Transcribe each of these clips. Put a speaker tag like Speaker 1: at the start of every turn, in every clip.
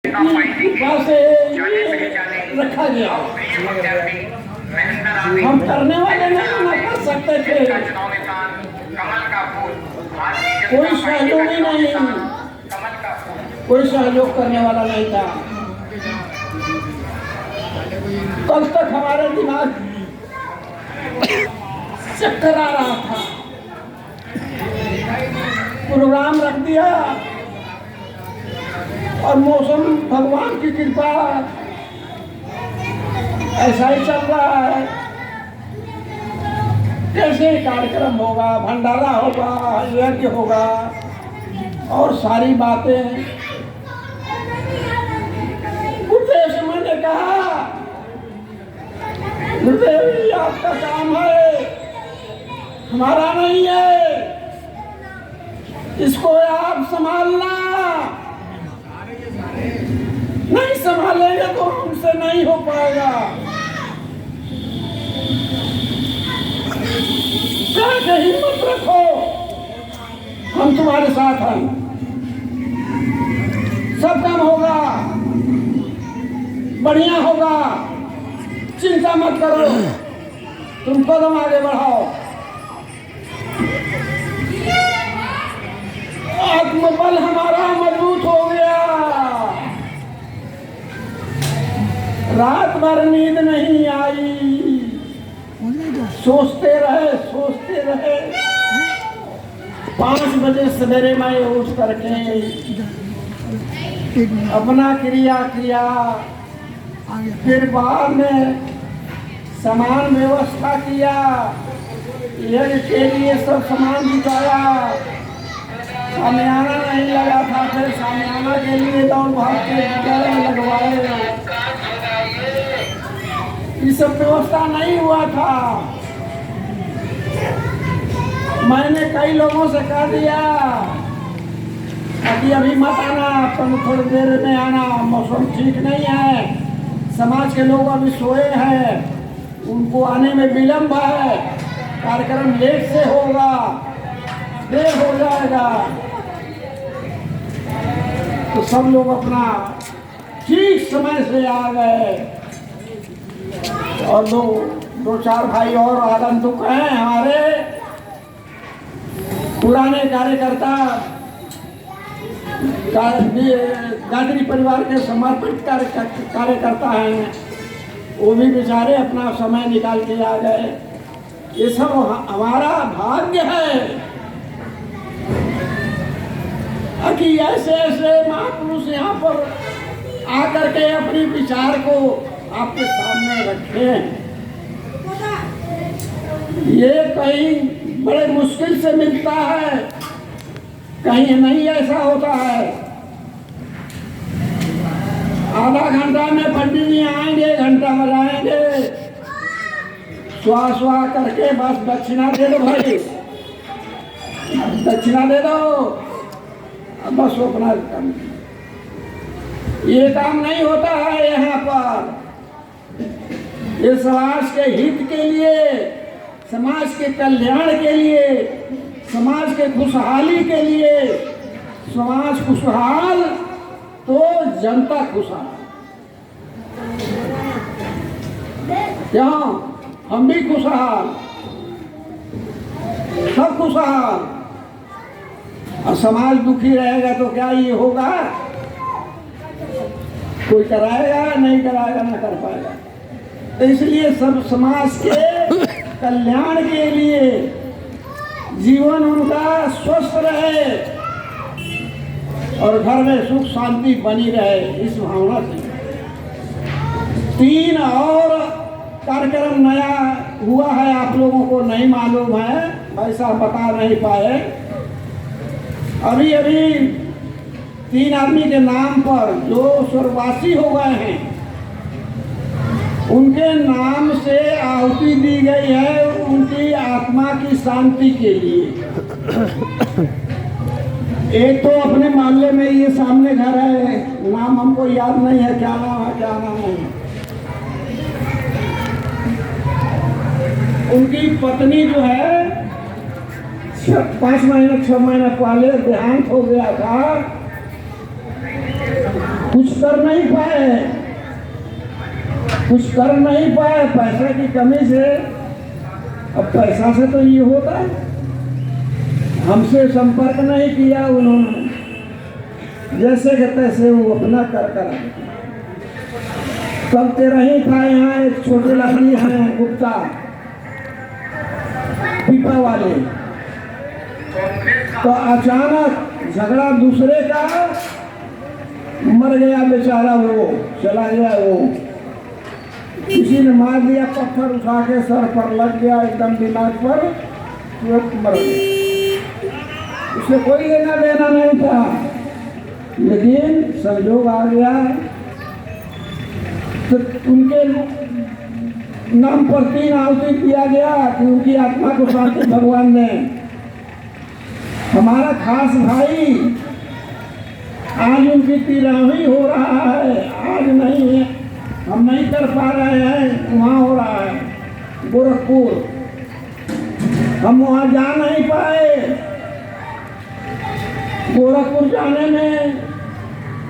Speaker 1: रखा गया। हम करने वाले नहीं ना कर सकते थे, कोई सहयोगी नहीं, कोई सहयोग करने वाला नहीं था। कल तक हमारे दिमाग चक्कर आ रहा था, प्रोग्राम रख दिया और मौसम भगवान की कृपा ऐसा ही चल रहा है। कैसे कार्यक्रम होगा, भंडारा होगा, यज्ञ होगा और सारी बातें। गुरुदेव से मैंने कहा, गुरुदेव ये आपका काम है, हमारा नहीं है, इसको आप संभालना। नहीं संभालेंगे तो हमसे नहीं हो पाएगा। कैसे हिम्मत रखो, हम तुम्हारे साथ हैं, सब काम होगा, बढ़िया होगा, चिंता मत करो, तुम कदम आगे बढ़ाओ। आत्मबल हमारा मजबूत हो गया। रात भर नींद नहीं आई, सोचते रहे। 5 बजे सवेरे मैं उठ करके अपना क्रिया किया, फिर बाद में सामान व्यवस्था किया, यज्ञ के लिए सब सामान जुटाया। सामियाना नहीं लगा था, फिर सामियाना के लिए दौड़ भाग के लगवाए। ये सब व्यवस्था नहीं हुआ था। मैंने कई लोगों से कह दिया अभी मत आना, तुम थोड़ी देर में आना, मौसम ठीक नहीं है, समाज के लोग अभी सोए हैं, उनको आने में विलम्ब है, कार्यक्रम लेट से होगा, देर हो जाएगा। तो सब लोग अपना ठीक समय से आ गए और दो चार भाई और आगंतुक हैं हमारे पुराने कार्यकर्ता, गादरी परिवार के समर्पित कार्यकर्ता हैं, वो भी बेचारे अपना समय निकाल के आ गए। ये सब हमारा भाग्य है कि ऐसे महापुरुष यहाँ पर आकर के अपने विचार को आपके सामने रखे। ये कहीं बड़े मुश्किल से मिलता है, कहीं नहीं ऐसा होता है। आधा घंटा में पंडित जी आएंगे, घंटा बजाएंगे, स्वाहा करके बस दक्षिणा दे दो भाई, दक्षिणा दे दो, बस वो अपना काम। ये काम नहीं होता है यहाँ पर। ये समाज के हित के लिए, समाज के कल्याण के लिए, समाज के खुशहाली के लिए। समाज खुशहाल तो जनता खुशहाल। क्यों? हम भी खुशहाल, सब खुशहाल। और समाज दुखी रहेगा तो क्या ये होगा? कोई कराएगा नहीं, कराएगा ना कर पाएगा। तो इसलिए सब समाज के कल्याण के लिए जीवन उनका स्वस्थ रहे और घर में सुख शांति बनी रहे, इस भावना से 3 और कार्यक्रम नया हुआ है, आप लोगों को नहीं मालूम है, ऐसा बता नहीं पाए। अभी 3 आदमी के नाम पर जो स्वर्गवासी हो गए हैं, उनके नाम से आहुति दी गई है उनकी आत्मा की शांति के लिए। एक तो अपने मोहल्ले में ये सामने घर है, नाम हमको याद नहीं है, क्या नाम है क्या नाम है। उनकी पत्नी जो है 5 महीने 6 महीने पहले देहांत हो गया था। कुछ कर नहीं पाए, कुछ कर नहीं पाए पैसे की कमी से। अब पैसा से तो ये होता है, हमसे संपर्क नहीं किया उन्होंने, जैसे कि तैसे वो अपना कर कर तब तेरा ही था। यहाँ एक छोटे लड़की हैं गुप्ता पीपा वाले, तो अचानक झगड़ा दूसरे का, मर गया बेचारा, वो चला गया, वो किसी ने मार दिया, पत्थर उठा के सर पर लग गया, एकदम दिमाग पर, तुरंत मर गया। उसे कोई लेना देना नहीं था, लेकिन संजोग आ गया तो उनके नाम पर 3 आहुति दिया गया कि उनकी आत्मा को शांति भगवान ने। हमारा खास भाई आज उनकी 13वीं हो रहा है, आज नहीं है, हम नहीं कर पा रहे हैं, वहाँ हो रहा है गोरखपुर, हम वहाँ जा नहीं पाए। गोरखपुर जाने में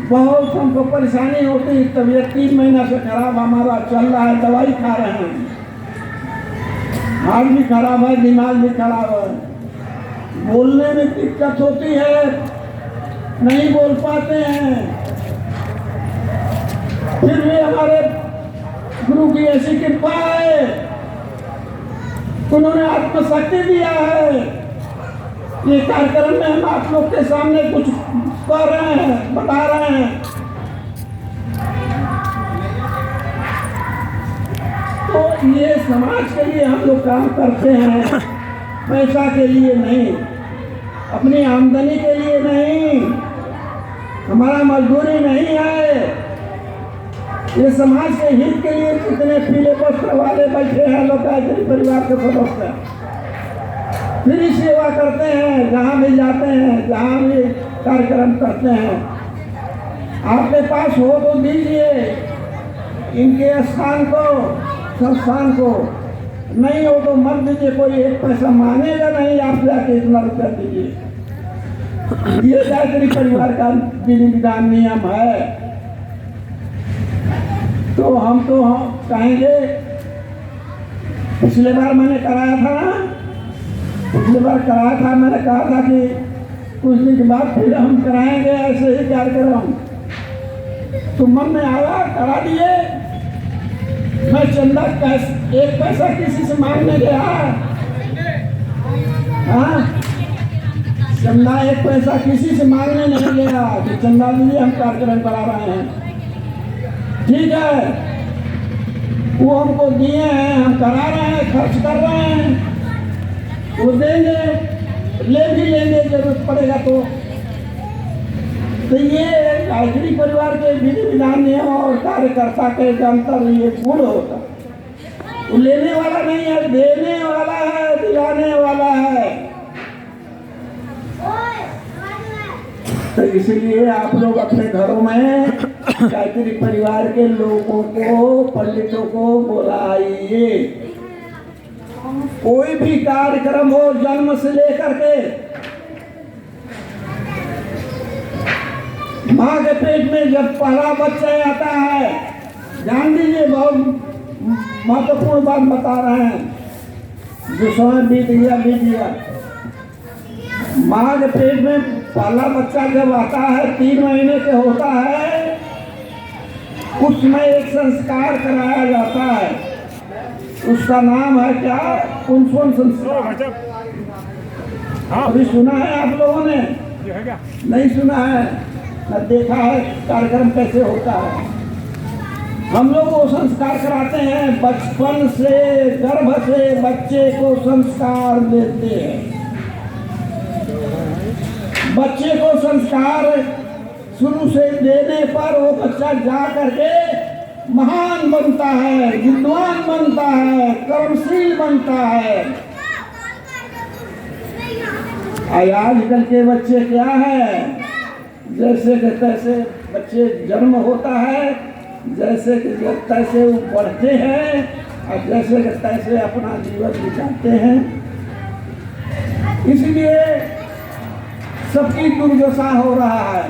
Speaker 1: बहुत हमको परेशानी होती, तबीयत 3 महीना से खराब हमारा चल रहा है, दवाई खा रहे हैं, हाथ भी खराब है, दिमाग भी खराब है, बोलने में दिक्कत होती है, नहीं बोल पाते हैं। फिर भी हमारे गुरु की ऐसी कृपा है, उन्होंने आत्मशक्ति दिया है। ये कार्यक्रम में हम आप लोग के सामने कुछ कर रहे हैं, बता रहे हैं, तो ये समाज के लिए हम लोग काम करते हैं, पैसा के लिए नहीं, अपनी आमदनी के लिए नहीं, हमारा मजदूरी नहीं है, ये समाज के हित के लिए। कितने पीले वस्त्र वाले बैठे हैं लोग, गायत्री परिवार के सदस्य, फ्री सेवा करते हैं, जहाँ भी जाते हैं, जहाँ भी कार्यक्रम करते हैं। आपके पास हो तो दीजिए इनके स्थान को, संस्थान को, नहीं हो तो मत दीजिए, कोई 1 पैसा मांगेगा नहीं आपसे, आके इतना रुपया दीजिए। ये गायत्री परिवार का विधि विधान नियम है। तो हम कहेंगे, पिछले बार मैंने कराया था ना, पिछली बार कराया था, मैंने कहा था कि कुछ दिन के बाद फिर हम कराएंगे ऐसे ही कार्यक्रम, तो मन में आया, करा दिए। मैं चंदा 1 पैसा किसी से मांगने गया, हाँ, चंदा 1 पैसा किसी से मांगने नहीं गया कि चंदा दीजिए हम कार्यक्रम करा रहे हैं, ठीक है, वो हमको दिए हैं, हम करा रहे हैं, खर्च कर रहे हैं, वो देंगे, ले भी लेंगे जरूरत पड़ेगा तो ये गायत्री परिवार के विधि विधान नियम और कार्यकर्ता के अंतर ये गुण होता है। वो लेने वाला नहीं है, देने वाला है, दिलाने वाला है। तो इसलिए आप लोग अपने घरों में गायत्री परिवार के लोगों को, पंडितों को बुलाइए। कोई भी कार्यक्रम हो, जन्म से लेकर के माँ के पेट में जब पहला बच्चा आता है, ध्यान दीजिए, बहुत महत्वपूर्ण बात बता रहे हैं, जो समय बीत गया। माँ के पेट में पहला बच्चा जब आता है, 3 महीने के होता है, उसमें एक संस्कार कराया जाता है, उसका नाम है क्या? पुंसवन संस्कार। अभी सुना है आप लोगों ने? नहीं सुना है, न देखा है कार्यक्रम कैसे होता है। हम लोग वो संस्कार कराते हैं, बचपन से, गर्भ से बच्चे को संस्कार देते हैं। बच्चे को संस्कार शुरू से देने पर वो बच्चा जा करके महान बनता है, विद्वान बनता है, कर्मशील बनता है। आजकल के बच्चे क्या है, जैसे कि तैसे बच्चे जन्म होता है, जैसे कि तैसे वो पढ़ते हैं और जैसे कि तैसे अपना जीवन बिताते हैं। इसलिए सबकी दुर्दशा हो रहा है।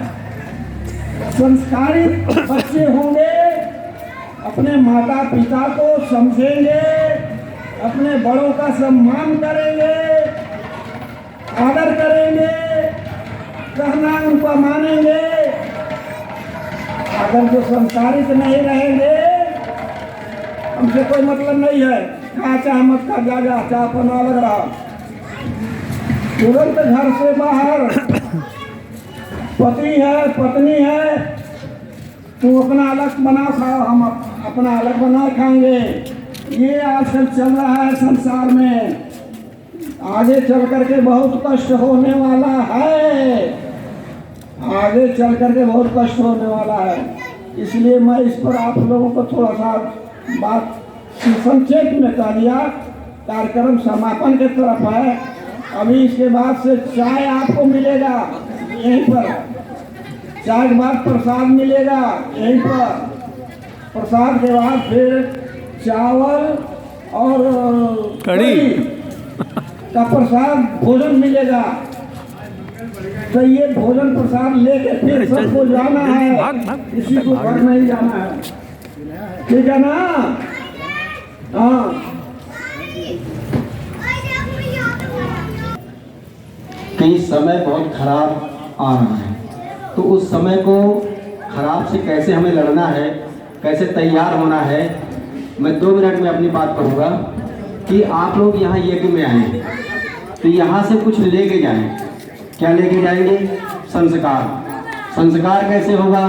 Speaker 1: संस्कारित बच्चे होंगे, अपने माता पिता को समझेंगे, अपने बड़ों का सम्मान करेंगे, आदर करेंगे, कहना उनका मानेंगे। अगर जो संस्कारित नहीं रहेंगे, हमसे कोई मतलब नहीं है, कहा चाहे मत का जागा चाहे अपना लग रहा, तुरंत घर से बाहर पति है पत्नी है, तू अपना अलग बना खाओ, हम अपना अलग बना खाएंगे। ये आजकल चल रहा है संसार में। आगे चल करके बहुत कष्ट होने वाला है, आगे चल करके बहुत कष्ट होने वाला है। इसलिए मैं इस पर आप लोगों को थोड़ा सा बात संक्षेप में कह दिया। कार्यक्रम समापन की तरफ है। अभी इसके बाद से चाय आपको मिलेगा यहीं पर, चाय के बाद प्रसाद मिलेगा यहीं पर, प्रसाद के बाद फिर चावल और कढ़ी का प्रसाद भोजन मिलेगा। तो ये भोजन प्रसाद लेके फिर सबको जाना है, किसी को घर नहीं जाना है, ठीक है ना? हाँ,
Speaker 2: कि समय बहुत खराब आ रहा है, तो उस समय को खराब से कैसे हमें लड़ना है, कैसे तैयार होना है। मैं 2 मिनट में अपनी बात करूँगा कि आप लोग यहाँ यज्ञ में आए तो यहाँ से कुछ लेके जाएं। क्या लेके जाएंगे? संस्कार। संस्कार कैसे होगा?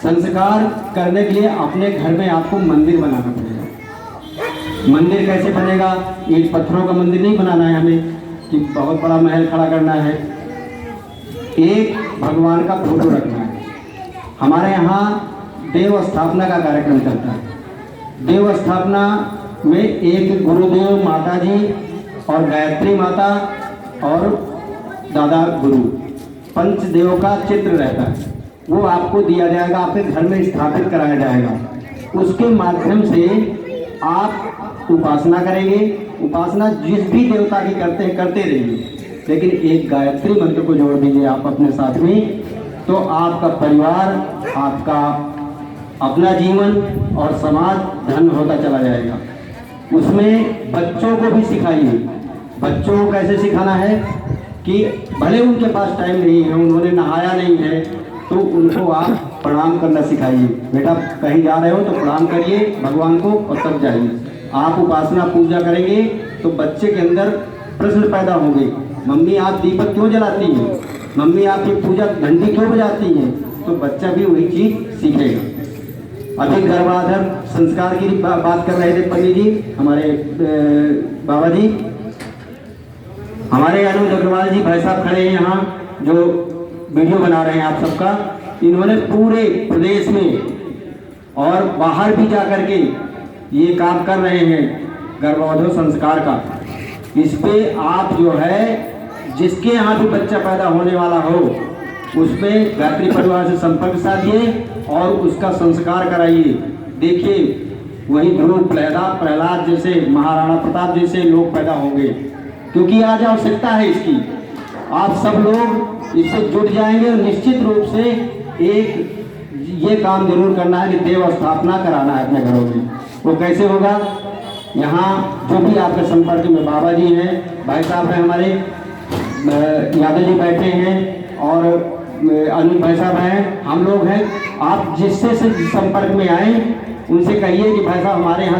Speaker 2: संस्कार करने के लिए अपने घर में आपको मंदिर बनाना पड़ेगा। मंदिर कैसे बनेगा? ईंट पत्थरों का मंदिर नहीं बनाना है हमें कि बहुत बड़ा महल खड़ा करना है। एक भगवान का फोटो रखना है। हमारे यहाँ देव स्थापना का कार्यक्रम चलता है। देव स्थापना में एक गुरुदेव माता जी और गायत्री माता और दादा गुरु पंचदेव का चित्र रहता है, वो आपको दिया जाएगा, आपके घर में स्थापित कराया जाएगा। उसके माध्यम से आप उपासना करेंगे। उपासना जिस भी देवता की करते हैं करते रहिए, लेकिन एक गायत्री मंत्र को जोड़ दीजिए आप अपने साथ में, तो आपका परिवार, आपका अपना जीवन और समाज धन होता चला जाएगा। उसमें बच्चों को भी सिखाइए। बच्चों को कैसे सिखाना है कि भले उनके पास टाइम नहीं है, उन्होंने नहाया नहीं है, तो उनको आप प्रणाम करना सिखाइए। बेटा कहीं जा रहे हो तो प्रणाम करिए भगवान को और तब जाइए। आप उपासना पूजा करेंगे तो बच्चे के अंदर प्रश्न पैदा होंगे, मम्मी आप दीपक क्यों जलाती हैं, मम्मी आप ये पूजा घंटी क्यों बजाती हैं, तो बच्चा भी वही चीज़ सीखेगा। अभी गर्भाधान संस्कार की बात कर रहे थे पंडित जी, हमारे बाबा जी, हमारे अनुज अग्रवाल जी भाई साहब खड़े हैं यहाँ, जो वीडियो बना रहे हैं आप सबका। इन्होंने पूरे प्रदेश में और बाहर भी जा कर के ये काम कर रहे हैं गर्भाधान संस्कार का। इस पे आप जो है जिसके यहाँ भी बच्चा पैदा होने वाला हो, उसमें गायत्री परिवार से संपर्क साधिए और उसका संस्कार कराइए। देखिए वही ध्रुव प्रहलाद जैसे, महाराणा प्रताप जैसे लोग पैदा होंगे, क्योंकि आज आवश्यकता है इसकी। आप सब लोग इससे जुड़ जाएंगे और निश्चित रूप से एक ये काम जरूर करना है कि देव स्थापना कराना है अपने घरों में। वो कैसे होगा? यहाँ जो भी आपके संपर्क में बाबा जी हैं, भाई साहब हैं हमारे, यादव जी बैठे हैं और अनिल भाई साहब हैं, हम लोग हैं। आप जिससे से संपर्क में आए उनसे कहिए कि भाई साहब हमारे यहाँ